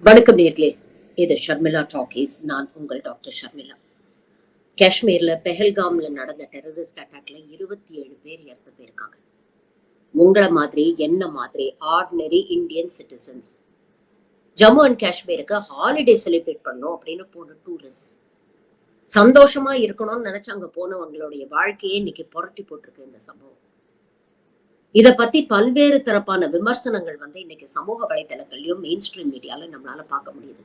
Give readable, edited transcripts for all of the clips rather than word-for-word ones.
வணக்கம் நேர்களே, இது ஷர்மிளா டாக்கீஸ். நான் உங்கள் டாக்டர் ஷர்மிளா. காஷ்மீர்ல பெஹல்காம்ல நடந்த டெரரிஸ்ட் அட்டாக்ல 27 பேர் இறந்து போயிருக்காங்க. உங்களை மாதிரி என்ன மாதிரி ordinary Indian citizens Jammu and காஷ்மீருக்கு ஹாலிடே செலிப்ரேட் பண்ணோம் அப்படின்னு போன டூரிஸ்ட் சந்தோஷமா இருக்கணும்னு நினைச்சு அங்க போனவங்களுடைய வாழ்க்கையே இன்னைக்கு புரட்டி போட்டிருக்கு இந்த சம்பவம். இத பத்தி பல்வேறு தரப்பான விமர்சனங்கள் இன்னைக்கு சமூக வலைதளங்கள்லயும் மெயின் ஸ்ட்ரீம் மீடியால நம்மளால பார்க்க முடியுது.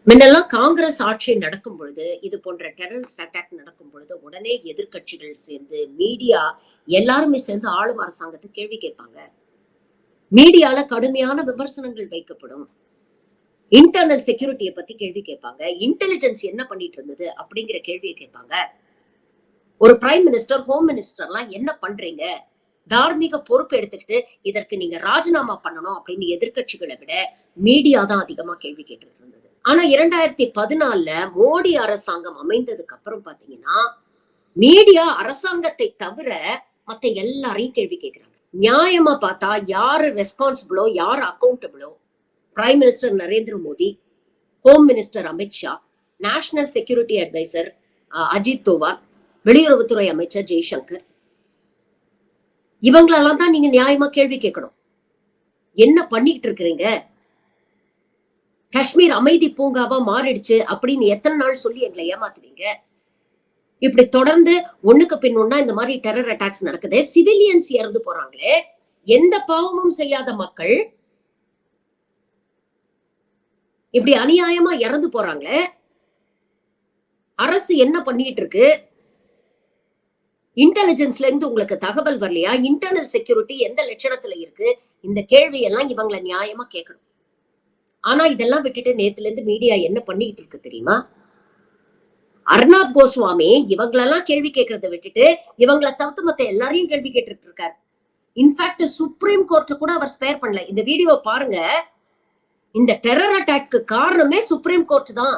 முன்னெல்லாம் காங்கிரஸ் ஆட்சி நடக்கும் பொழுது, இது போன்ற டெரரிஸ்ட் அட்டாக் நடக்கும் பொழுது உடனே எதிர்கட்சிகள் சேர்ந்து மீடியா எல்லாருமே சேர்ந்து ஆளும் அரசாங்கத்தை கேள்வி கேட்பாங்க. மீடியால கடுமையான விமர்சனங்கள் வைக்கப்படும். இன்டர்னல் செக்யூரிட்டியை பத்தி கேள்வி கேட்பாங்க. இன்டெலிஜென்ஸ் என்ன பண்ணிட்டு இருந்தது அப்படிங்கிற கேள்வியை கேட்பாங்க. ஒரு பிரைம் மினிஸ்டர், ஹோம் மினிஸ்டர் எல்லாம் என்ன பண்றீங்க, தார்மீக பொறுப்பு எடுத்துக்கிட்டு இதற்கு நீங்க ராஜினாமா பண்ணணும் அப்படின்னு எதிர்கட்சிகளை விட மீடியா தான் அதிகமா கேள்வி கேட்டு இருந்தது. ஆனா 2014 மோடி அரசாங்கம் அமைந்ததுக்கு அப்புறம் பாத்தீங்கன்னா மீடியா அரசாங்கத்தை தவிர மத்த எல்லாரையும் கேள்வி கேட்கிறாங்க. நியாயமா பார்த்தா யாரு ரெஸ்பான்சிபிளோ, யாரு அக்கௌண்டபிளோ? Prime minister Narendra Modi, home minister Amit Shah, national security advisor Ajith Doval, வெளியுறவுத்துறை அமைச்சர் ஜெய்சங்கர், இவங்களெல்லாம் தான் நீங்க நியாயமா கேள்வி கேட்கணும். என்ன பண்ணிட்டு இருக்கிறீங்க? காஷ்மீர் அமைதி பூங்காவா மாறிடுச்சு அப்படின்னு எத்தனை நாள் சொல்லி எங்களை ஏமாத்துவீங்க? இப்படி தொடர்ந்து ஒண்ணுக்கு பின் ஒண்ணா இந்த மாதிரி டெரர் அட்டாக்ஸ் நடக்குது. சிவிலியன்ஸ் இறந்து போறாங்களே, எந்த பாவமும் செய்யாத மக்கள் இப்படி அநியாயமா இறந்து போறாங்களே, அரசு என்ன பண்ணிட்டு இருக்கு? இன்டெலிஜென்ஸ்ல இருந்து உங்களுக்கு தகவல் வரலையா? இன்டர்னல் செக்யூரிட்டி எந்த லட்சணத்துல இருக்கு? இந்த கேள்வி எல்லாம் இவங்களை நியாயமா கேட்கணும். ஆனா இதெல்லாம் விட்டுட்டு நேத்துல இருந்து மீடியா என்ன பண்ணிட்டு இருக்கு தெரியுமா? அர்னாப் கோஸ்வாமி இவங்களெல்லாம் கேள்வி கேட்கறத விட்டுட்டு இவங்களை தவிர்த்து மத்த எல்லாரையும் கேள்வி கேட்டுட்டு இருக்காரு. இன்ஃபேக்ட் சுப்ரீம் கோர்ட் கூட அவர் ஸ்பேர் பண்ணல. இந்த வீடியோ பாருங்க. இந்த டெரர் அட்டாக்கு காரணமே சுப்ரீம் கோர்ட் தான்.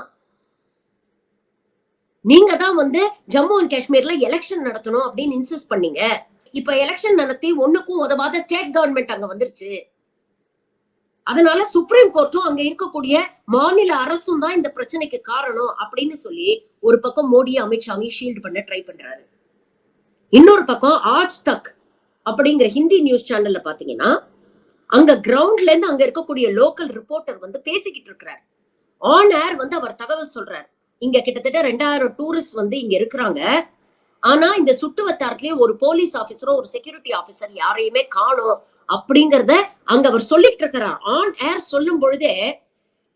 நீங்க தான் ஜம்மு அண்ட் காஷ்மீர்ல எலெக்ஷன் நடத்தணும் அப்படின்னு இன்சிஸ்ட் பண்ணீங்க. இப்ப எலெக்ஷன் நடத்தி ஒண்ணுக்கும் உதவாத ஸ்டேட் கவர்மெண்ட் அங்க வந்துருச்சு. அதனால சுப்ரீம் கோர்ட்டும் அங்க இருக்கக்கூடிய மாநில அரசும் தான் இந்த பிரச்சனைக்கு காரணம் அப்படின்னு சொல்லி ஒரு பக்கம் மோடி, அமித்ஷாவையும் ஷீல்டு பண்ண ட்ரை பண்றாரு. இன்னொரு பக்கம் ஆஜ் தக் அப்படிங்கிற ஹிந்தி நியூஸ் சேனல்ல பாத்தீங்கன்னா அங்க கிரவுண்ட்ல இருந்து அங்க இருக்கக்கூடிய லோக்கல் ரிப்போர்ட்டர் பேசிக்கிட்டு இருக்கிறார். ஆன் ஏர் அவர் தகவல் சொல்றாரு. இங்க கிட்டத்தட்ட 2000 டூரிஸ்ட் இங்க இருக்கிறாங்க. ஆனா இந்த சுட்டு வட்டாரத்திலேயே ஒரு போலீஸ் ஆபீசரோ ஒரு செக்யூரிட்டி ஆபீசர் யாரையுமே காணோம் அப்படிங்கறத அங்க அவர் சொல்லிட்டு இருக்கிறார். ஆன் ஏர் சொல்லும் பொழுதே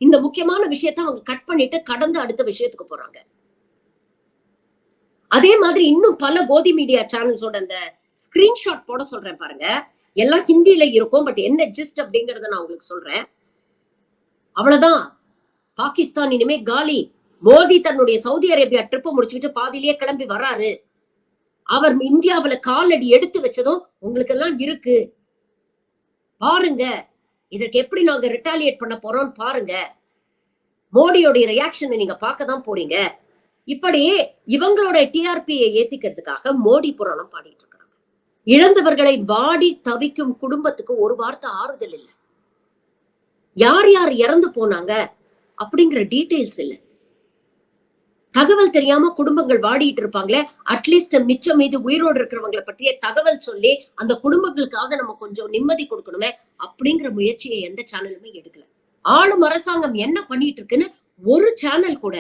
இந்த முக்கியமான விஷயத்த அவங்க கட் பண்ணிட்டு கடந்து அடுத்த விஷயத்துக்கு போறாங்க. அதே மாதிரி இன்னும் பல கோதி மீடியா சேனல்ஸோட அந்த ஸ்கிரீன்ஷாட் போட சொல்றேன் பாருங்க. எல்லாம் ஹிந்தியில இருக்கும். பட் என்ன ஜிஸ்ட் அப்படிங்கறத நான் உங்களுக்கு சொல்றேன். அவ்வளவுதான், பாகிஸ்தான் இனிமே காலி. மோடி தன்னுடைய சவுதி அரேபியா ட்ரிப் முடிச்சுக்கிட்டு பாதியிலேயே கிளம்பி வராரு. அவர் இந்தியாவில காலடி எடுத்து வச்சதும் உங்களுக்கு எல்லாம் இருக்கு பாருங்க. இதற்கு எப்படி நாங்க ரிட்டாலியேட் பண்ண போறோம் பாருங்க. மோடியோட ரியாக்ஷனை நீங்க பார்க்கதான் போறீங்க. இப்படி இவங்களோட டிஆர்பியை ஏத்திக்கிறதுக்காக மோடி புராணம் பாடிட்டு இருக்காங்க. இழந்தவர்களை வாடி தவிக்கும் குடும்பத்துக்கு ஒரு வார்த்தை ஆறுதல் இல்லை. யார் யார் இறந்து போனாங்க அப்படிங்கிற டீடைல்ஸ் இல்லை. தகவல் தெரியாம குடும்பங்கள் வாடிட்டு இருப்பாங்களே, அட்லீஸ்ட் மிச்சம் மீது உயிரோடு இருக்கிறவங்களை பற்றிய தகவல் சொல்லி அந்த குடும்பங்களுக்காக நம்ம கொஞ்சம் நிம்மதி கொடுக்கணுமே அப்படிங்கிற முயற்சியை எந்த சேனலுமே எடுக்கல. ஆளும் அரசாங்கம் என்ன பண்ணிட்டு இருக்குன்னு ஒரு சேனல் கூட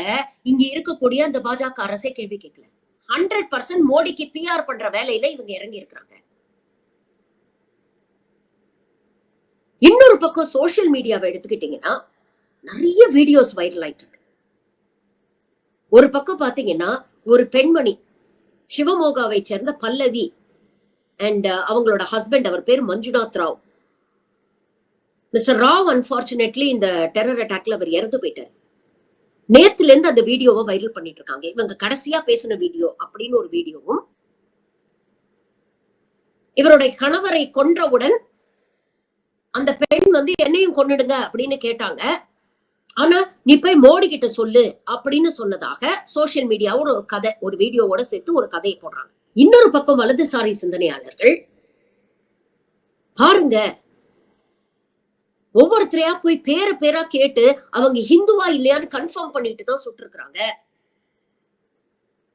இங்க இருக்கக்கூடிய அந்த பாஜக அரசே கேள்வி கேட்கல. 100% மோடிக்கு பிஆர் பண்ற வேலையில இவங்க இறங்கி இருக்கிறாங்க. இன்னொரு பக்கம் சோசியல் மீடியாவை எடுத்துக்கிட்டீங்கன்னா நிறைய வீடியோஸ் வைரல் ஆயிட்டு இருக்கு. ஒரு பக்கம் பாத்தீங்கன்னா ஒரு பெண்மணி சிவமோகாவை சேர்ந்த பல்லவி அண்ட் அவங்களோட ஹஸ்பண்ட், அவர் பேர் மஞ்சுநாத் ராவ். மிஸ்டர் ராவ் அன்பார்ச்சுனேட்லி இந்த டெரர் அட்டாக்ல அவர் இறந்து போயிட்டார். நேத்துல இருந்து அந்த வீடியோவை வைரல் பண்ணிட்டு இருக்காங்க. இவங்க கடைசியா பேசின வீடியோ அப்படின்னு ஒரு வீடியோவும், இவருடைய கணவரை கொன்றவுடன் அந்த பெண் என்னையும் கொன்னுடுங்க அப்படின்னு கேட்டாங்க. ஆனா நீ போய் மோடி கிட்ட சொல்லு அப்படின்னு சொன்னதாக சோசியல் மீடியாவோட ஒரு கதை, ஒரு வீடியோவோட சேர்த்து ஒரு கதையை போடுறாங்க. இன்னொரு பக்கம் வலதுசாரி சிந்தனையாளர்கள் பாருங்க, ஒவ்வொருத்தரையா போய் பேரா கேட்டு அவங்க ஹிந்துவா இல்லையான்னு கன்ஃபார்ம் பண்ணிட்டு தான் சுட்டிருக்காங்க.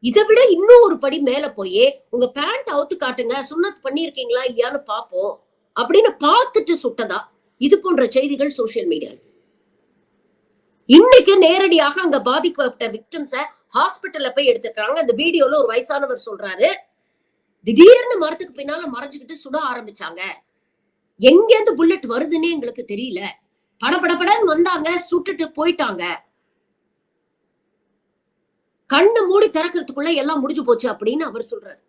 இதை விட இன்னும் ஒரு படி மேல போய் உங்க பேண்ட் அவுத்து காட்டுங்க, சுண்ணத் பண்ணிருக்கீங்களா இல்லையான்னு பாப்போம் அப்படின்னு பார்த்துட்டு சுட்டதா இது போன்ற செய்திகள் சோசியல் மீடியா. இன்னைக்கு நேரடியாக அங்க பாதிக்கப்பட்ட விக்டிம்ஸ ஹாஸ்பிட்டல்ல போய் எடுத்துருக்காங்க. அந்த வீடியோல ஒரு வயசானவர் சொல்றாரு, திடீர்னு மரத்துக்கு பின்னால மறைஞ்சுக்கிட்டு சுட ஆரம்பிச்சாங்க. எங்க இருந்து புல்லட் வருதுன்னே எங்களுக்கு தெரியல. படபடன்னு வந்தாங்க, சுட்டுட்டு போயிட்டாங்க. கண்ணு மூடி திறக்கிறதுக்குள்ள எல்லாம் முடிஞ்சு போச்சு அப்படின்னு அவர் சொல்றாரு.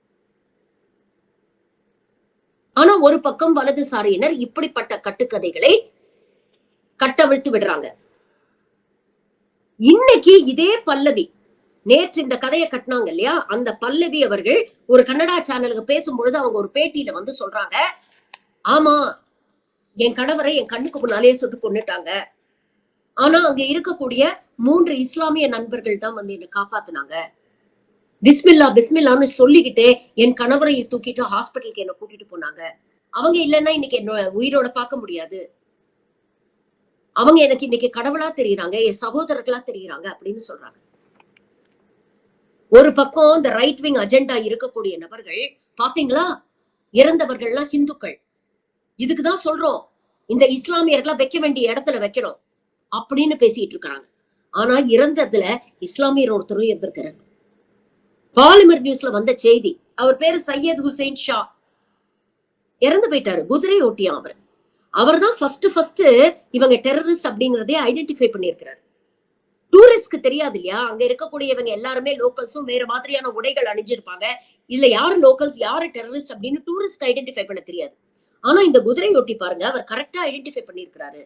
ஆனா ஒரு பக்கம் வலதுசாரியினர் இப்படிப்பட்ட கட்டுக்கதைகளை கட்டவிழ்த்து விடுறாங்க. இன்னைக்கு இதே பல்லவி, நேற்று இந்த கதையை கட்டினாங்க இல்லையா, அந்த பல்லவி அவர்கள் ஒரு கன்னடா சேனலுக்கு பேசும்பொழுது அவங்க ஒரு பேட்டியில வந்து சொல்றாங்க, ஆமா என் கணவரை என் கண்ணுக்கு முன்னாலேயே சுட்டு கொண்டுட்டாங்க. ஆனா அங்க இருக்கக்கூடிய 3 இஸ்லாமிய நண்பர்கள் தான் வந்து என்ன காப்பாத்துனாங்க. பிஸ்மில்லா பிஸ்மில்லான்னு சொல்லிக்கிட்டே என் கணவரை தூக்கிட்டு ஹாஸ்பிட்டலுக்கு என்ன கூட்டிட்டு போனாங்க. அவங்க இல்லைன்னா இன்னைக்கு என்ன உயிரோட பார்க்க முடியாது. அவங்க எனக்கு இன்னைக்கு கடவுளா தெரியுறாங்க, என் சகோதரர்களா தெரியுறாங்க அப்படின்னு சொல்றாங்க. ஒரு பக்கம் இந்த ரைட் விங் அஜெண்டா இருக்கக்கூடிய நபர்கள், பாத்தீங்களா இறந்தவர்கள்லாம் ஹிந்துக்கள், இதுக்குதான் சொல்றோம் இந்த இஸ்லாமியர்களா வைக்க வேண்டிய இடத்துல வைக்கணும் அப்படின்னு பேசிட்டு இருக்காங்க. ஆனா இறந்ததுல இஸ்லாமியர் ஒருத்தரும் இருந்திருக்காரு. பாலிமர் நியூஸ்ல வந்த செய்தி, அவர் பேரு சையத் ஹுசைன் ஷா, இறந்து போயிட்டாரு. குதிரை ஓட்டியான் அவர். அவர் தான் ஃபர்ஸ்ட் இவங்க டெரரிஸ்ட் அப்படிங்கறதே ஐடென்டிஃபை பண்ணியிருக்கிறார். டூரிஸ்ட்க்கு தெரியாது இல்லையா, அங்க இருக்கக்கூடிய இவங்க எல்லாருமே லோக்கல்ஸும் வேற மாதிரியான உடைகள் அணிஞ்சிருப்பாங்க. இல்ல யாரு லோக்கல்ஸ் யாரு டெரரிஸ்ட் அப்படின்னு டூரிஸ்ட் ஐடென்டிஃபை பண்ண தெரியாது. ஆனா இந்த குதிரை ஓட்டி பாருங்க, அவர் கரெக்டா ஐடென்டிஃபை பண்ணிருக்கிறாரு.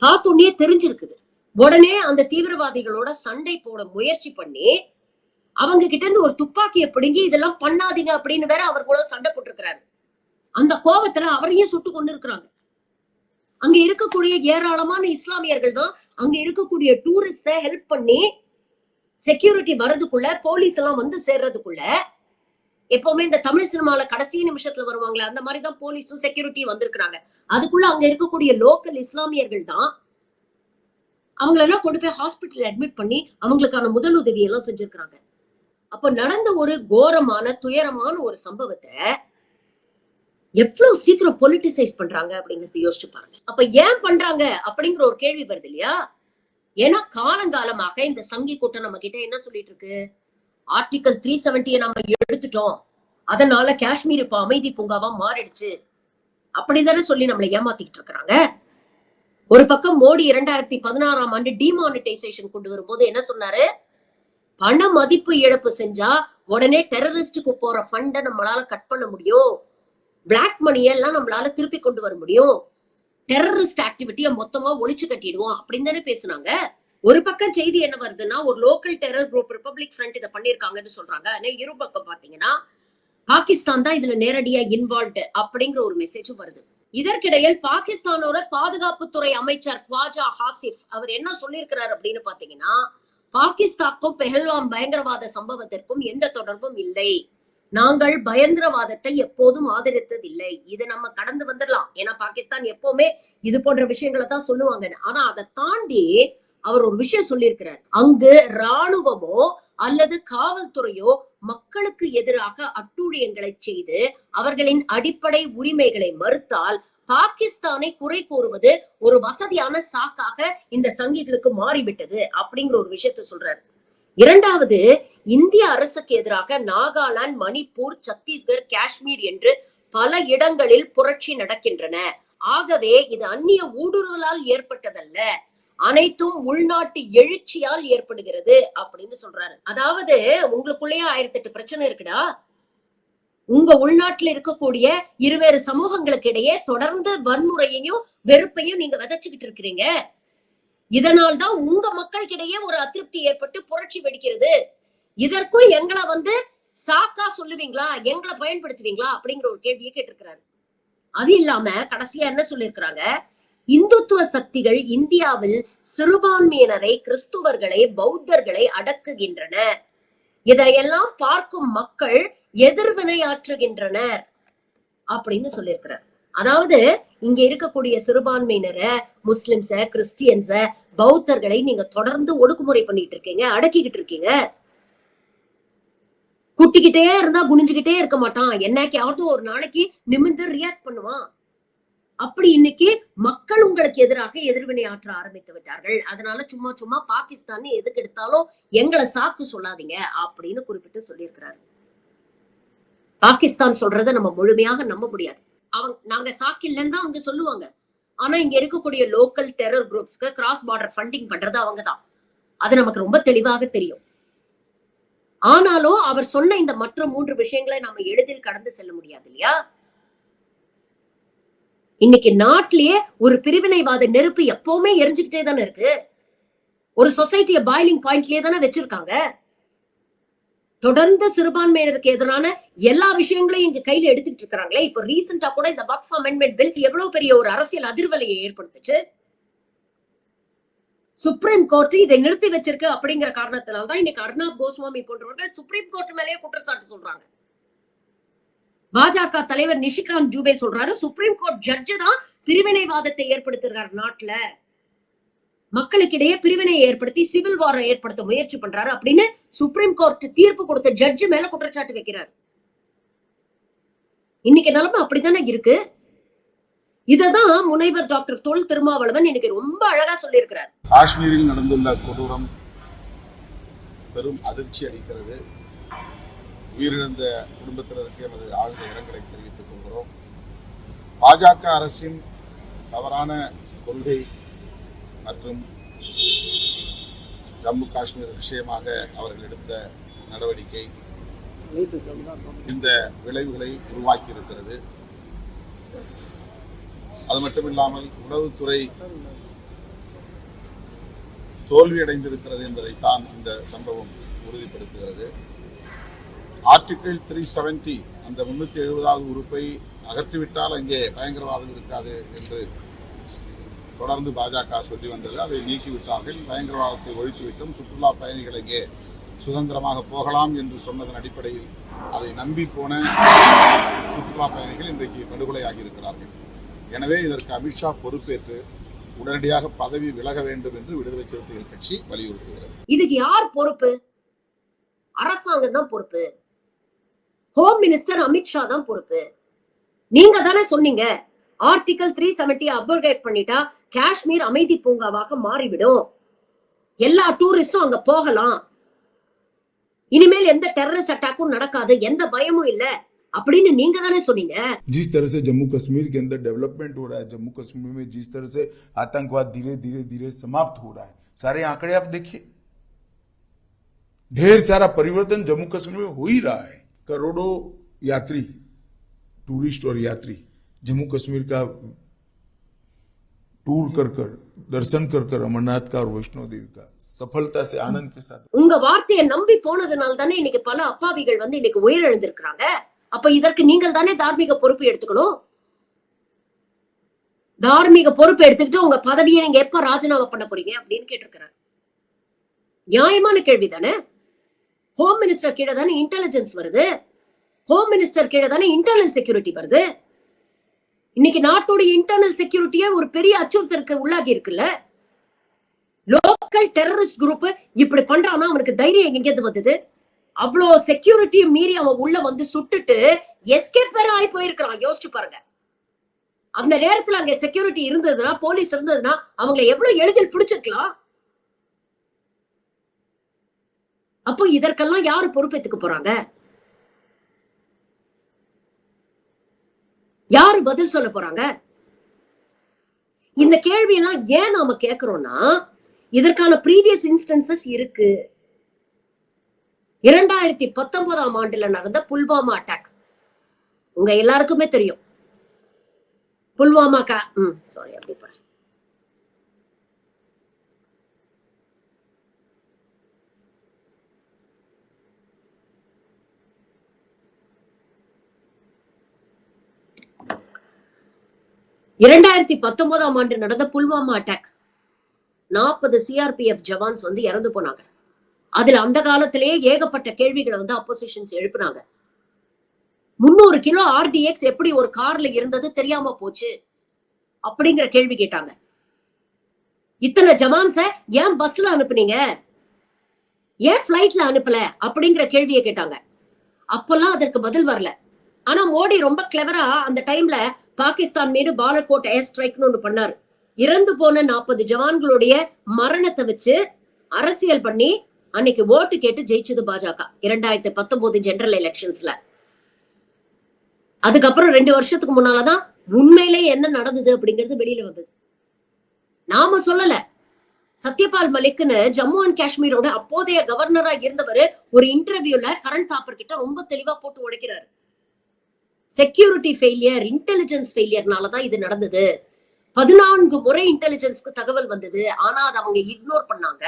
பார்த்தோன்னே தெரிஞ்சிருக்குது. உடனே அந்த தீவிரவாதிகளோட சண்டை போட முயற்சி பண்ணி அவங்க கிட்ட இருந்து ஒரு துப்பாக்கியை பிடுங்கி இதெல்லாம் பண்ணாதீங்க அப்படின்னு வேற அவர் கூட சண்டை போட்டிருக்கிறாரு. அந்த கோபத்துல அவரையும் சுட்டு கொண்டு இருக்கிறாங்க. அங்க இருக்கக்கூடிய ஏராளமான இஸ்லாமியர்கள் தான் அங்க இருக்கக்கூடிய டூரிஸ்ட ஹெல்ப் பண்ணி செக்யூரிட்டி வர்றதுக்குள்ள, போலீஸ் எல்லாம் வந்து சேர்றதுக்குள்ள, எப்பவுமே இந்த தமிழ் சினிமால கடைசி நிமிஷத்துல வருவாங்களே அந்த மாதிரிதான் போலீஸும் செக்யூரிட்டி வந்திருக்கிறாங்க. அதுக்குள்ள அங்க இருக்கக்கூடிய லோக்கல் இஸ்லாமியர்கள் தான் அவங்களெல்லாம் கொண்டு போய் ஹாஸ்பிட்டல் அட்மிட் பண்ணி அவங்களுக்கான முதல் உதவி எல்லாம் செஞ்சிருக்கிறாங்க. அப்ப நடந்த ஒரு கோரமான துயரமான ஒரு சம்பவத்தை எவ்வளவு சீக்கிரம் பொலிட்டிசைஸ் பண்றாங்க அப்படிங்கறது யோசிச்சு பாருங்க. அப்ப ஏன் பண்றாங்க அப்படிங்கிற ஒரு கேள்வி வருது இல்லையா. ஏன்னா காலங்காலமாக இந்த சங்கி கூட்டம் நம்ம கிட்ட என்ன சொல்லிட்டு இருக்கு, ஆர்டிகல் 370 நம்ம எடுத்துட்டோம், அதனால காஷ்மீர் இப்ப அமைதி பூங்காவா மாறிடுச்சு அப்படிதானே சொல்லி நம்மளை ஏமாத்திக்கிட்டு இருக்கிறாங்க. ஒரு பக்கம் மோடி 2016ஆம் ஆண்டு டிமானிட்டைசேஷன் கொண்டு வரும்போது என்ன சொன்னாரு, பண மதிப்பு இழப்பு செஞ்சா உடனே டெரரிஸ்டுக்கு போற ஃபண்டை நம்மளால கட் பண்ண முடியும், பிளாக் மணியை எல்லாம் நம்மளால திருப்பி கொண்டு வர முடியும், டெரரிஸ்ட் ஆக்டிவிட்டியை மொத்தமா ஒழிச்சு கட்டிடுவோம் அப்படின்னு தானே பேசுனாங்க. ஒரு பக்கம் செய்தி என்ன வருதுன்னா, ஒரு local terror group republic front இதை பண்ணிருக்காங்கன்னு சொல்றாங்க. இரு பக்கம் பாத்தீங்கன்னா பாகிஸ்தான் தான் இதுல நேரடியா இன்வால்வ்டு அப்படிங்கிற ஒரு மெசேஜும் வருது. இதற்கிடையில் பாகிஸ்தானோட பாதுகாப்புத்துறை அமைச்சர் ख्वाजा ஹாசிஃப் அவர் என்ன சொல்லியிருக்கிறார் அப்படின்னு பாத்தீங்கன்னா, பாகிஸ்தானுக்கும் பெஹல்காம் பயங்கரவாத சம்பவத்திற்கும் எந்த தொடர்பும் இல்லை, நாங்கள் பயங்கரவாதத்தை எப்போதும் ஆதரித்ததில்லை, இதை நம்ம கடந்து வந்துடலாம். ஏன்னா பாகிஸ்தான் எப்பவுமே இது போன்ற விஷயங்களை தான் சொல்லுவாங்க. ஆனா அதை தாண்டி அவர் ஒரு விஷயம் சொல்லியிருக்கிறார், அங்கு ராணுவமோ அல்லது காவல்துறையோ மக்களுக்கு எதிராக அட்டூழியங்களை செய்து அவர்களின் அடிப்படை உரிமைகளை மறுத்தால் பாகிஸ்தானை குறை கூறுவது ஒரு வசதியான சாக்காக இந்த சங்கிகளுக்கு மாறிவிட்டது அப்படிங்கிற ஒரு விஷயத்த சொல்றாரு. இரண்டாவது, இந்திய அரசுக்கு எதிராக நாகாலாந்து, மணிப்பூர், சத்தீஸ்கர், காஷ்மீர் என்று பல இடங்களில் புரட்சி நடக்கின்றன. ஆகவே இது அந்நிய ஊடுருவலால் ஏற்பட்டதல்ல, அனைத்தும் உள்நாட்டு எழுச்சியால் ஏற்படுகிறது அப்படின்னு சொல்றாரு. அதாவது உங்களுக்குள்ளேயே 1008 பிரச்சனை இருக்குடா, உங்க உள்நாட்டுல இருக்கக்கூடிய இருவேறு சமூகங்களுக்கு இடையே தொடர்ந்து வன்முறையையும் வெறுப்பையும் நீங்க விதைச்சுக்கிட்டு இருக்கிறீங்க. இதனால்தான் உங்க மக்களுக்கிடையே ஒரு அதிருப்தி ஏற்பட்டு புரட்சி வெடிக்கிறது. இதற்கும் எங்களை வந்து சாக்கா சொல்லுவீங்களா, எங்களை பயன்படுத்துவீங்களா அப்படிங்கிற ஒரு கேள்வியை கேட்டிருக்கிறாரு. அது இல்லாம கடைசியா என்ன சொல்லியிருக்கிறாங்க, இந்துத்துவ சக்திகள் இந்தியாவில் சிறுபான்மையினரை, கிறிஸ்துவர்களை, பௌத்தர்களை அடக்குகின்றன, இதையெல்லாம் பார்க்கும் மக்கள் எதிர்வினையாற்றுகின்றனர் அப்படின்னு சொல்லியிருக்கிறார். அதாவது இங்க இருக்கக்கூடிய சிறுபான்மையினரை, முஸ்லிம்ஸ, கிறிஸ்டியன்ஸ, பௌத்தர்களை நீங்க தொடர்ந்து ஒடுக்குமுறை பண்ணிட்டு இருக்கீங்க, அடக்கிக்கிட்டு இருக்கீங்க. குட்டிக்கிட்டே இருந்தா குனிஞ்சுக்கிட்டே இருக்க மாட்டான், என்னைக்காவது ஒரு நாளைக்கு நிமிர்ந்து ரியாக்ட் பண்ணுவான். அப்படி இன்னைக்கு மக்கள் உங்களுக்கு எதிராக எதிர்வினை ஆற்ற ஆரம்பித்து விட்டார்கள். அதனால சும்மா சும்மா பாகிஸ்தான் எதுக்கு எடுத்தாலும் எங்களை சாக்கு சொல்லாதீங்க அப்படின்னு குறிப்பிட்டு சொல்லியிருக்கிறாரு. பாகிஸ்தான் சொல்றதை நம்ம முழுமையாக நம்ப முடியாது. நாங்க சாக்கு இல்லைன்னு தான் அவங்க சொல்லுவாங்க. ஆனா இங்க இருக்கக்கூடிய லோக்கல் டெரர் குரூப்ஸ்க்கு கிராஸ் பார்டர் ஃபண்டிங் பண்றது அவங்கதான். அது நமக்கு ரொம்ப தெளிவாக தெரியும். ஆனாலும் அவர் சொன்ன இந்த மற்ற 3 விஷயங்களை நாம எளிதில் கடந்து செல்ல முடியாது இல்லையா? இன்னைக்கு நாட்டிலேயே ஒரு பிரிவினைவாத நெருப்பு எப்பவுமே எரிஞ்சுக்கிட்டே தானே இருக்கு. ஒரு சொசைட்டிய பாயிலிங் பாயிண்ட்லயே தானே வச்சிருக்காங்க. தொடர்ந்து சிறுபான்மையினருக்கு எதிரான எல்லா விஷயங்களையும் இங்க கையில எடுத்துட்டு இருக்காங்களே. இப்ப ரீசெண்டா கூட இந்த வக்ஃப் அமெண்ட்மெண்ட் பில் எவ்வளவு பெரிய ஒரு அரசியல் அதிர்வலையை ஏற்படுத்துச்சு. சுப்ரீம் கோர்ட் இதை நிறுத்தி வச்சிருக்கு அப்படிங்கிற காரணத்தினால்தான் இன்னைக்கு அர்னாப் கோஸ்வாமி போன்றவர்கள் சுப்ரீம் கோர்ட் மேலேயே குற்றச்சாட்டு சொல்றாங்க. பாஜக தலைவர் நிஷிகாந்த் ஜூபே சொல்றாரு, சுப்ரீம் கோர்ட் ஜட்ஜு தான் பிரிவினைவாதத்தை ஏற்படுத்துறாரு நாட்டுல, மக்களுக்கிடையே பிரிவினையை ஏற்படுத்தி சிவில் வாரை ஏற்படுத்த முயற்சி பண்றாரு அப்படின்னு சுப்ரீம் கோர்ட் தீர்ப்பு கொடுத்த ஜட்ஜு மேல குற்றச்சாட்டு வைக்கிறார். இன்னைக்கு நிலைமை அப்படித்தானே இருக்கு. இததான் முனைவர் டாக்டர் தொல் திருமாவளவன் இன்னைக்கு ரொம்ப அழகா சொல்லி இருக்கிறார். காஷ்மீரில் நடந்துள்ள கொடூரம் பெரும் அதிர்ச்சி அளிக்கிறது. உயிரிழந்த குடும்பத்தினருக்கு எமது ஆழ்ந்த இரங்கலை தெரிவித்துக் கொள்கிறோம். பாஜக அரசின் தவறான கொள்கை மற்றும் ஜம்மு காஷ்மீர் விஷயமாக அவர்கள் எடுத்த நடவடிக்கை இந்த விளைவுகளை உருவாக்கி இருக்கிறது. அது மட்டுமில்லாமல் உளவுத்துறை தோல்வியடைந்திருக்கிறது என்பதைத்தான் இந்த சம்பவம் உறுதிப்படுத்துகிறது. ஆர்டிகிள் 370 அந்த 370வது உறுப்பை அகற்றிவிட்டால் அங்கே பயங்கரவாதம் இருக்காது என்று தொடர்ந்து பாஜக சொல்லி வந்தது. அதை நீக்கிவிட்டார்கள். பயங்கரவாதத்தை ஒழித்துவிட்டும் சுற்றுலா பயணிகள் இங்கே சுதந்திரமாக போகலாம் என்று சொன்னதன் அடிப்படையில் அதை நம்பி போன சுற்றுலா பயணிகள் இன்றைக்கு படுகொலையாகி இருக்கிறார்கள். எனவே இதற்கு அமித்ஷா பொறுப்பேற்று உடனடியாக பதவி விலக வேண்டும் என்று விடுதலை சிறுத்தைகள் கட்சி வலியுறுத்துகிறது. இதுக்கு யார் பொறுப்பு? அரசாங்கம் தான் பொறுப்பு. ஹோம் மினிஸ்டர் அமித்ஷா தான் பொறுப்பு. நீங்க தானே சொன்னீங்க ஆர்டிகல் 370 அபர்கேட் பண்ணிட்டா காஷ்மீர் அமைதி பூங்காவாக மாறிவிடும், எல்லா டூரிஸ்டும் அங்க போகலாம், இனிமேல் எந்த டெரரிஸ்ட் அட்டாக்கும் நடக்காது, எந்த பயமும் இல்ல அப்படின்னு நீங்க தானே சொன்னீங்க. जिस तरह से जम्मू कश्मीर के अंदर डेवलपमेंट हो रहा है, जम्मू कश्मीर में जिस तरह से आतंकवाद धीरे धीरे धीरे समाप्त हो रहा है, सारे आंकड़े आप देखिए, ढेर सारा परिवर्तन जम्मू कश्मीर में हो ही रहा है। करोड़ों यात्री, टूरिस्ट और यात्री जम्मू कश्मीर का टूर कर दर्शन कर अमरनाथ का और वैष्णो देवी का सफलता से आनंद के साथ உங்க வார்த்தையை நம்பி போனதுனால தானே இன்னைக்கு பல அப்பாவிகள் வந்து இன்னைக்கு உயிரிழந்திருக்கிறாங்க. அப்ப இதற்கு நீங்கள் தானே தார்மீக பொறுப்பு எடுத்துக்கணும். தார்மீக பொறுப்பு எடுத்துக்கிட்டு உங்க பதவியை நீங்க எப்ப ராஜினாமா பண்ண போறீங்க அப்படின்னு கேட்டிருக்கிறார். நியாயமான கேள்வி தானே. ஹோம் மினிஸ்டர் கீழே தானே இன்டெலிஜென்ஸ் வருது, ஹோம் மினிஸ்டர் கீழே தானே இன்டர்னல் செக்யூரிட்டி வருது. இன்னைக்கு நாட்டோட இன்டர்னல் செக்யூரிட்டியே ஒரு பெரிய அச்சுறுத்தலுக்கு உள்ளாகி இருக்குல்ல. லோக்கல் டெரரிஸ்ட் குரூப் இப்படி பண்றான்னா அவனுக்கு தைரியம் எங்கேருந்து வந்தது? அவ்வளோ செக்யூரிட்டியும் மீறி அவன் உள்ள வந்து சுட்டுட்டு எஸ்கேப் வேற ஆகி போயிருக்கிறான். யோசிச்சு பாருங்க. அந்த நேரத்துல அங்க செக்யூரிட்டி இருந்ததுன்னா, போலீஸ் இருந்ததுன்னா அவங்களை எவ்வளவு எளிதில் பிடிச்சிருக்கலாம். அப்போ இதற்கெல்லாம் யாரு பொறுப்பேற்றுக்க போறாங்க? யாரு பதில் சொல்ல போறாங்க? இந்த கேள்வியெல்லாம் ஏன் நாம கேட்கிறோம்னா, இதற்கான ப்ரீவியஸ் இன்ஸ்டன்சஸ் இருக்கு. 2019ஆம் ஆண்டுல நடந்த புல்வாமா அட்டாக் உங்க எல்லாருக்குமே தெரியும். புல்வாமா சாரி அப்படி போறேன். ஆண்டு நடந்த புல்வாமா அட்டாக் 40 சிஆர்பிஎஃப் ஜவான்ஸ் வந்து இறந்து போனாங்க. அதுல அந்த காலத்திலேயே ஏகப்பட்ட கேள்விகளை வந்து அப்போசிஷன்ஸ் எழுப்புனாங்க. 300 கிலோ RDX எப்படி ஒரு கார்ல இருந்தது தெரியாம போச்சு அப்படிங்கிற கேள்வி கேட்டாங்க. இத்தனை ஜமான்ஸ ஏன் பஸ்ல அனுப்புனீங்க, ஏன் பிளைட்ல அனுப்பல அப்படிங்கிற கேள்வியை கேட்டாங்க. அப்பெல்லாம் அதற்கு பதில் வரல. ஆனா மோடி ரொம்ப கிளவரா அந்த டைம்ல பாகிஸ்தான் மீது பாலகோட் ஏர் ஸ்ட்ரைக்னு ஒண்ணு பண்ணாரு. இறந்து போன 40 ஜவான்களுடைய மரணத்தை வச்சு அரசியல் பண்ணி அன்னைக்கு ஓட்டு கேட்டு ஜெயிச்சது பாஜக 2019 ஜெனரல் எலெக்ஷன்ஸ்ல. அதுக்கப்புறம் 2 வருஷத்துக்கு முன்னாலதான் உண்மையிலே என்ன நடந்தது அப்படிங்கிறது வெளியில வந்தது. நாம சொல்லல, சத்யபால் மலிக்னு ஜம்மு அண்ட் காஷ்மீரோட அப்போதைய கவர்னரா இருந்தவர் ஒரு இன்டர்வியூல கரண் தாப்பர் கிட்ட ரொம்ப தெளிவா போட்டு உடைக்கிறாரு. செக்யூரிட்டி ஃபெயிலியர், இன்டெலிஜென்ஸ் ஃபெயிலியர்னாலதான் இது நடந்தது. 14 முறை இன்டெலிஜென்ஸ்க்கு தகவல் வந்தது, ஆனா அதை அவங்க இக்னோர் பண்ணாங்க.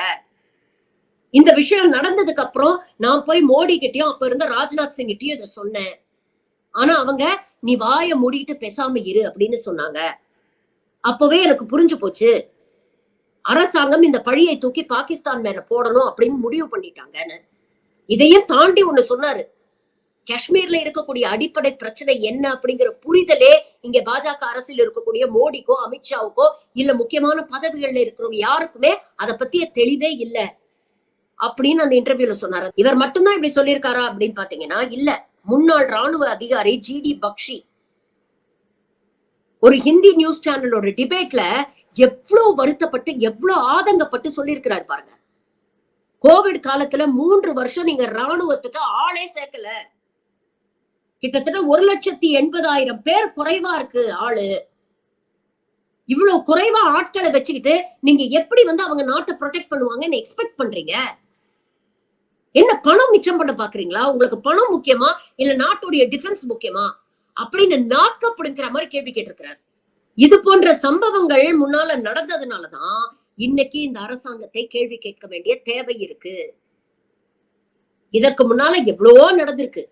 இந்த விஷயம் நடந்ததுக்கு அப்புறம் நான் போய் மோடி கிட்டயும் அப்ப இருந்த ராஜ்நாத் சிங் கிட்டயும் இதை சொன்னேன். ஆனா அவங்க நீ வாயை மூடிட்டு பேசாம இரு அப்படின்னு சொன்னாங்க. அப்பவே எனக்கு புரிஞ்சு போச்சு, அரசாங்கம் இந்த பழியை தூக்கி பாகிஸ்தான் மேல போடணும் அப்படின்னு முடிவு பண்ணிட்டாங்கன்னு. இதையும் தாண்டி ஒண்ணு சொன்னாரு, காஷ்மீர்ல இருக்கக்கூடிய அடிப்படை பிரச்சனை என்ன அப்படிங்கிற புரிதலே இங்க பாஜக அரசில் இருக்கக்கூடிய மோடிக்கோ அமித்ஷாவுக்கோ இல்ல முக்கியமான பதவிகள்ல இருக்கிறவங்க யாருக்குமே அதை பத்திய தெளிவே இல்ல அப்படின்னு அந்த இன்டர்வியூல சொன்னாரு. இவர் மட்டும்தான் இப்படி சொல்லியிருக்காரா அப்படின்னு பாத்தீங்கன்னா இல்ல. முன்னாள் ராணுவ அதிகாரி GD பக்ஷி ஒரு ஹிந்தி நியூஸ் சேனலோட டிபேட்ல எவ்வளவு வருத்தப்பட்டு எவ்வளவு ஆதங்கப்பட்டு சொல்லியிருக்கிறாரு பாருங்க. கோவிட் காலத்துல 3 வருஷம் நீங்க ராணுவத்துக்கு ஆளே சேர்க்கல, கிட்டத்தட்ட 1,80,000 பேர் குறைவா இருக்கு ஆளு. இவ்வளவு குறைவா ஆட்களை வச்சுக்கிட்டு நீங்க எப்படி அவங்க நாட்டை ப்ரொடெக்ட் பண்ணுவாங்கன்னு எக்ஸ்பெக்ட் பண்றீங்க? என்ன பணம் மிச்சம் பண்ண பாக்குறீங்களா? உங்களுக்கு பணம் முக்கியமா இல்ல நாட்டுடைய டிஃபென்ஸ் முக்கியமா அப்படின்னு நாக்கப்படுங்கிற மாதிரி கேள்வி கேட்டிருக்கிறார். இது போன்ற சம்பவங்கள் முன்னால நடந்ததுனாலதான் இன்னைக்கு இந்த அரசாங்கத்தை கேள்வி கேட்க வேண்டிய தேவை இருக்கு. இதற்கு முன்னால எவ்வளவோ நடந்திருக்கு.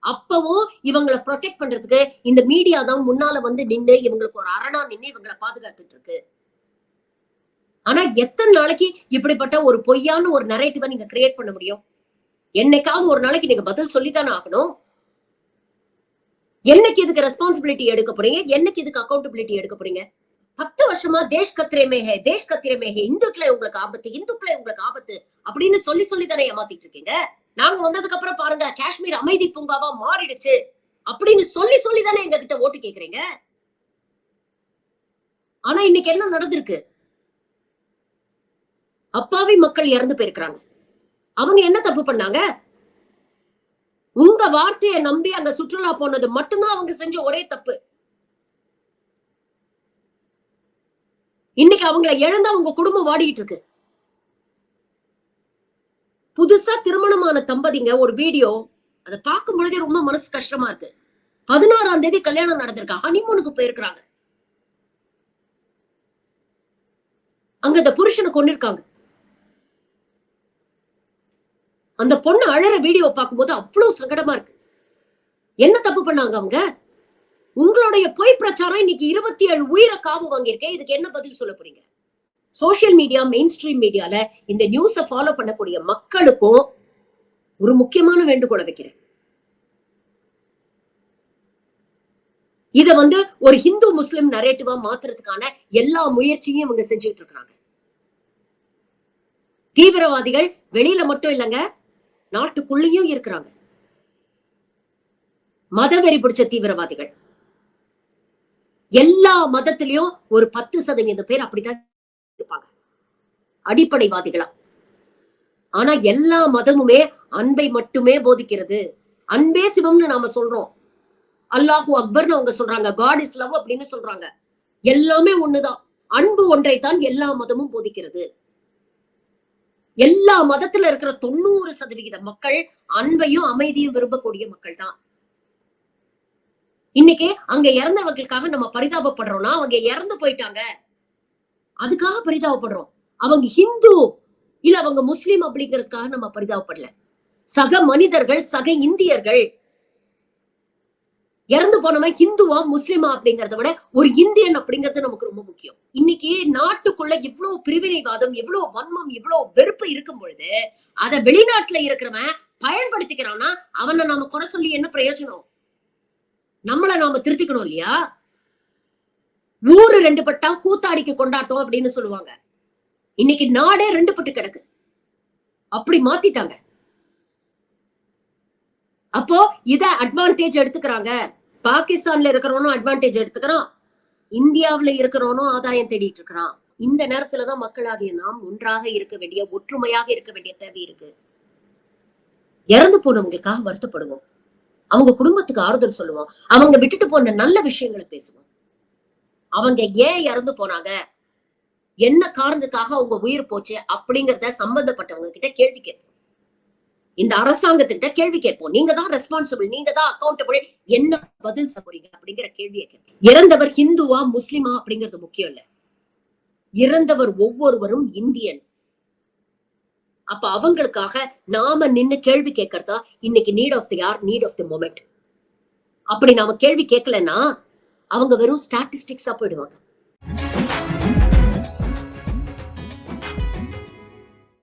அப்பவும் இவங்களை ப்ரொடெக்ட் பண்றதுக்கு இந்த மீடியா தான் முன்னால நின்னு இவங்களுக்கு ஒரு அரணா நின்னு இவங்களை பாதுகாத்துட்டு இருக்கு. ஆனா எத்தனை நாளைக்கு இப்படிப்பட்ட ஒரு பொய்யான ஒரு நரேட்டிவை நீங்க கிரியேட் பண்ண முடியும்? என்னைக்காவது ஒரு நாளைக்கு நீங்க பதில் சொல்லித்தானே ஆகணும். என்னைக்கு இதுக்கு ரெஸ்பான்சிபிலிட்டி எடுக்க போறீங்க? என்னைக்கு இதுக்கு அக்கௌண்டபிலிட்டி எடுக்க போறீங்க? 10 வருஷமா தேஷ் கத்திரமே ஹே, தேஷ் கத்திரமே ஹே, இந்துக்களே உங்களுக்கு ஆபத்து, இந்துக்களே உங்களுக்கு ஆபத்து அப்படின்னு சொல்லி தானே ஏமாத்திட்டு இருக்கீங்க. நாங்க வந்ததுக்கு அப்புறம் பாருங்க காஷ்மீர் அமைதி பூங்காவா மாறிடுச்சு அப்படின்னு சொல்லி தானே எங்க கிட்ட ஓட்டு கேக்குறீங்க. ஆனா இன்னைக்கு என்ன நடந்திருக்கு? அப்பாவி மக்கள் இறந்து போயிருக்கிறாங்க. அவங்க என்ன தப்பு பண்ணாங்க? உங்க வார்த்தையை நம்பி அங்க சுற்றுலா போனது மட்டும்தான் அவங்க செஞ்ச ஒரே தப்பு. இன்னைக்கு அவங்களை இழந்து அவங்க குடும்பம் வாடிட்டு இருக்கு. புதுசா திருமணமான தம்பதிங்க ஒரு வீடியோ அதை பார்க்கும் பொழுதே ரொம்ப மனசு கஷ்டமா இருக்கு. 16ஆம் தேதி கல்யாணம் நடந்திருக்கா, ஹனிமூனுக்கு போயிருக்காங்க. அங்க அந்த புருஷனை கொண்டிருக்காங்க. அந்த பொண்ணு அழற வீடியோ பார்க்கும்போது அவ்வளவு சங்கடமா இருக்கு. என்ன தப்பு பண்ணாங்க அவங்க? உங்களுடைய பொய் பிரச்சாரம் இன்னைக்கு 27 உயிரை காவு வாங்கியிருக்கேன். இதுக்கு என்ன பதில் சொல்ல போறீங்க? சோசியல் மீடியா, மெயின் ஸ்ட்ரீம் மீடியால இந்த நியூஸை ஃபாலோ பண்ணக்கூடிய மக்களுக்கும் ஒரு முக்கியமான வேண்டுகோளை வைக்கிறேன். இத ஒரு ஹிந்து முஸ்லிம் நரேட்டிவா மாத்துறதுக்கான எல்லா முயற்சியும் இவங்க செஞ்சுட்டு இருக்காங்க. தீவிரவாதிகள் வெளியில மட்டும் இல்லங்க, நாட்டுக்குள்ளேயும் இருக்கிறாங்க. மதவெறி பிடிச்ச தீவிரவாதிகள் எல்லா மதத்திலையும் ஒரு 10% பேர் அப்படித்தான் இருப்பாங்க, அடிப்படைவாதிகளா. ஆனா எல்லா மதமுமே அன்பை மட்டுமே போதிக்கிறது. அன்பே சிவம்னு நாம சொல்றோம். அல்லாஹு அக்பர்னு அவங்க சொல்றாங்க, காட் இஸ் லவ் அப்படின்னு சொல்றாங்க. எல்லாமே ஒண்ணுதான். அன்பு ஒன்றைத்தான் எல்லா மதமும் போதிக்கிறது. எல்லா மதத்துல இருக்கிற 90% மக்கள் அன்பையும் அமைதியும் விரும்பக்கூடிய மக்கள் தான். இன்னைக்கு அங்க இறந்தவர்களுக்காக நம்ம பரிதாபப்படுறோம்னா அவங்க இறந்து போயிட்டாங்க, அதுக்காக பரிதாபப்படுறோம். அவங்க ஹிந்து இல்ல அவங்க முஸ்லிம் அப்படிங்கிறதுக்காக நம்ம பரிதாபப்படல. சக மனிதர்கள், சக இந்தியர்கள். இறந்து போனவன் ஹிந்துவா முஸ்லிமா அப்படிங்கறத விட ஒரு இந்தியன் அப்படிங்கிறது நமக்கு ரொம்ப முக்கியம். இன்னைக்கு நாட்டுக்குள்ள இவ்வளவு பிரிவினைவாதம், இவ்வளவு வன்மம், இவ்வளவு வெறுப்பு இருக்கும் பொழுது அதை வெளிநாட்டுல இருக்கிறவன் பயன்படுத்திக்கிறான்னா அவனை நாம குறை சொல்லி என்ன பிரயோஜனம்? நம்மள நாம திருத்திக்கணும் இல்லையா? ஊரு 2 பட்டா கூத்தாடிக்கு கொண்டாட்டம் அப்படின்னு சொல்லுவாங்க. இன்னைக்கு நாடே 2 பட்டு கிடக்கு. அப்படி மாத்திட்டாங்க. அப்போ இத அட்வான்டேஜ் எடுத்துக்கிறாங்க. பாகிஸ்தான்ல இருக்கிறவனும் அட்வான்டேஜ் எடுத்துக்கிறான், இந்தியாவுல இருக்கிறவனும் ஆதாயம் தேடிட்டு இருக்கிறான். இந்த நேரத்துலதான் மக்களாகிய நாம் ஒன்றாக இருக்க வேண்டிய, ஒற்றுமையாக இருக்க வேண்டிய தேவை இருக்கு. இறந்து போனவங்களுக்காக வருத்தப்படுவோம், அவங்க குடும்பத்துக்கு ஆறுதல் சொல்லுவோம், அவங்க விட்டுட்டு போன நல்ல விஷயங்களை பேசுவோம். அவங்க ஏன் இறந்து போனாங்க, என்ன காரணத்துக்காக அவங்க உயிர் போச்சு அப்படிங்கறத சம்பந்தப்பட்டவங்க கிட்ட கேள்வி கேட்போம். இந்த அரசாங்கத்துக்கிட்ட கேள்வி கேட்போம். நீங்க தான் ரெஸ்பான்சிபிள், நீங்க தான் அக்கௌண்டபிள், என்ன பதில் சொல்ல போறீங்க அப்படிங்கிற கேள்வியை கேட்போம். இறந்தவர் ஹிந்துவா முஸ்லிமா அப்படிங்கிறது முக்கியம் இல்ல. இறந்தவர் ஒவ்வொருவரும் இந்தியன். அப்ப அவங்களுக்காக நாம நின்னு கேள்வி கேட்கறதா இன்னைக்கு need of the hour, need of the moment. அப்படி நாம கேள்வி கேட்கலன்னா அவங்க வெறும் ஸ்டாட்டிஸ்டிக்ஸா போயிடுவாங்க.